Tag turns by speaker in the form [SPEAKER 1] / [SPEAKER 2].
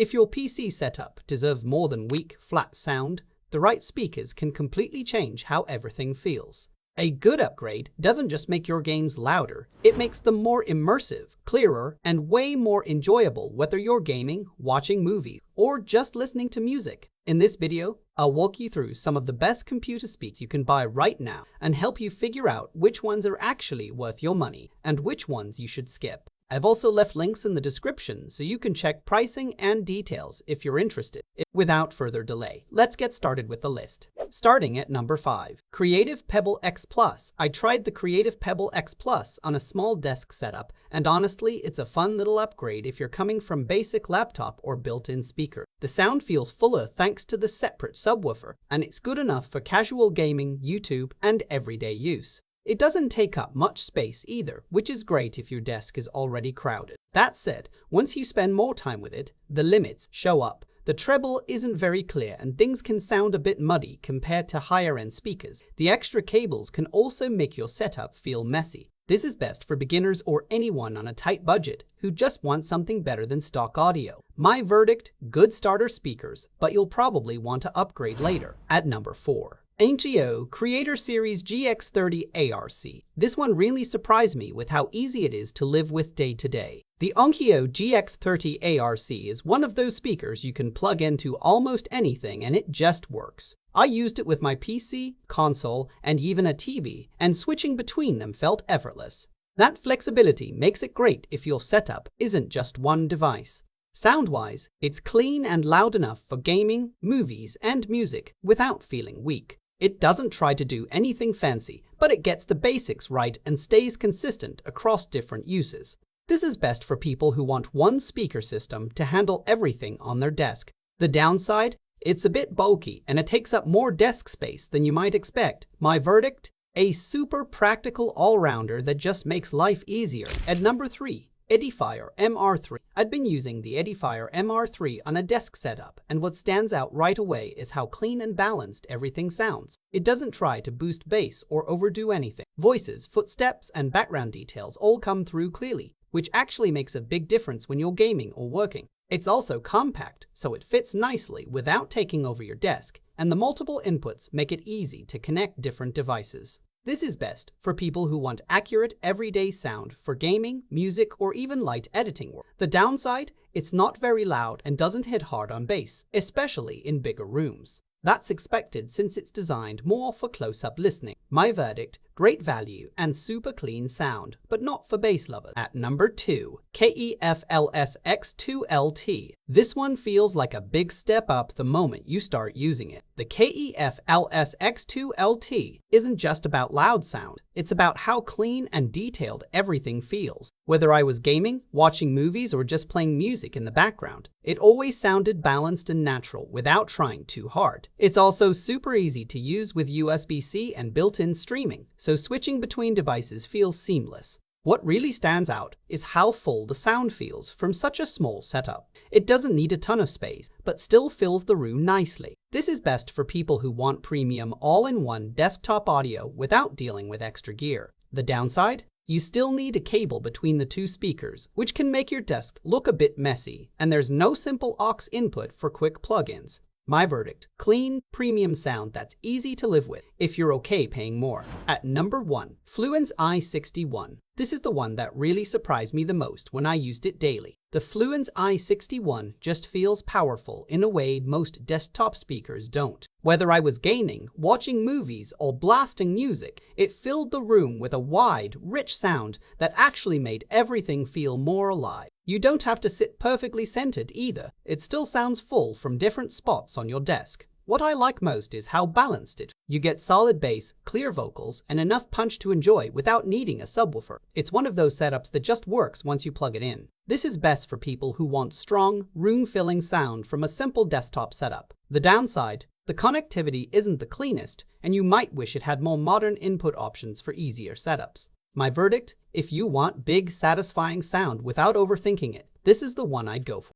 [SPEAKER 1] If your PC setup deserves more than weak, flat sound, the right speakers can completely change how everything feels. A good upgrade doesn't just make your games louder, it makes them more immersive, clearer, and way more enjoyable whether you're gaming, watching movies, or just listening to music. In this video, I'll walk you through some of the best computer speakers you can buy right now and help you figure out which ones are actually worth your money and which ones you should skip. I've also left links in the description so you can check pricing and details if you're interested. Without further delay, let's get started with the list. Starting at number 5. Creative Pebble X Plus. I tried the Creative Pebble X Plus on a small desk setup, and honestly, it's a fun little upgrade if you're coming from basic laptop or built-in speaker. The sound feels fuller thanks to the separate subwoofer, and it's good enough for casual gaming, YouTube, and everyday use. It doesn't take up much space either, which is great if your desk is already crowded. That said, once you spend more time with it, the limits show up. The treble isn't very clear and things can sound a bit muddy compared to higher-end speakers. The extra cables can also make your setup feel messy. This is best for beginners or anyone on a tight budget who just want something better than stock audio. My verdict, good starter speakers, but you'll probably want to upgrade later. At number 4. Onkyo Creator Series GX30 ARC. This one really surprised me with how easy it is to live with day to day. The Onkyo GX30 ARC is one of those speakers you can plug into almost anything and it just works. I used it with my PC, console, and even a TV, and switching between them felt effortless. That flexibility makes it great if your setup isn't just one device. Sound-wise, it's clean and loud enough for gaming, movies, and music without feeling weak. It doesn't try to do anything fancy, but it gets the basics right and stays consistent across different uses. This is best for people who want one speaker system to handle everything on their desk. The downside? It's a bit bulky and it takes up more desk space than you might expect. My verdict? A super practical all-rounder that just makes life easier. At number 3. Edifier MR3. I'd been using the Edifier MR3 on a desk setup, and what stands out right away is how clean and balanced everything sounds. It doesn't try to boost bass or overdo anything. Voices, footsteps, and background details all come through clearly, which actually makes a big difference when you're gaming or working. It's also compact, so it fits nicely without taking over your desk, and the multiple inputs make it easy to connect different devices. This is best for people who want accurate, everyday sound for gaming, music, or even light editing work. The downside? It's not very loud and doesn't hit hard on bass, especially in bigger rooms. That's expected since it's designed more for close-up listening. My verdict, great value and super clean sound, but not for bass lovers. At number 2, KEF-LS X2LT. This one feels like a big step up the moment you start using it. The KEF-LS X2LT isn't just about loud sound, it's about how clean and detailed everything feels. Whether I was gaming, watching movies, or just playing music in the background, it always sounded balanced and natural without trying too hard. It's also super easy to use with USB-C and built-in streaming, so switching between devices feels seamless. What really stands out is how full the sound feels from such a small setup. It doesn't need a ton of space, but still fills the room nicely. This is best for people who want premium all-in-one desktop audio without dealing with extra gear. The downside? You still need a cable between the two speakers, which can make your desk look a bit messy, and there's no simple aux input for quick plugins. My verdict, clean, premium sound that's easy to live with if you're okay paying more. At number 1, Fluence i61. This is the one that really surprised me the most when I used it daily. The Fluence i61 just feels powerful in a way most desktop speakers don't. Whether I was gaming, watching movies, or blasting music, it filled the room with a wide, rich sound that actually made everything feel more alive. You don't have to sit perfectly centered either. It still sounds full from different spots on your desk. What I like most is how balanced it is. You get solid bass, clear vocals, and enough punch to enjoy without needing a subwoofer. It's one of those setups that just works once you plug it in. This is best for people who want strong, room-filling sound from a simple desktop setup. The downside? The connectivity isn't the cleanest, and you might wish it had more modern input options for easier setups. My verdict? If you want big, satisfying sound without overthinking it, this is the one I'd go for.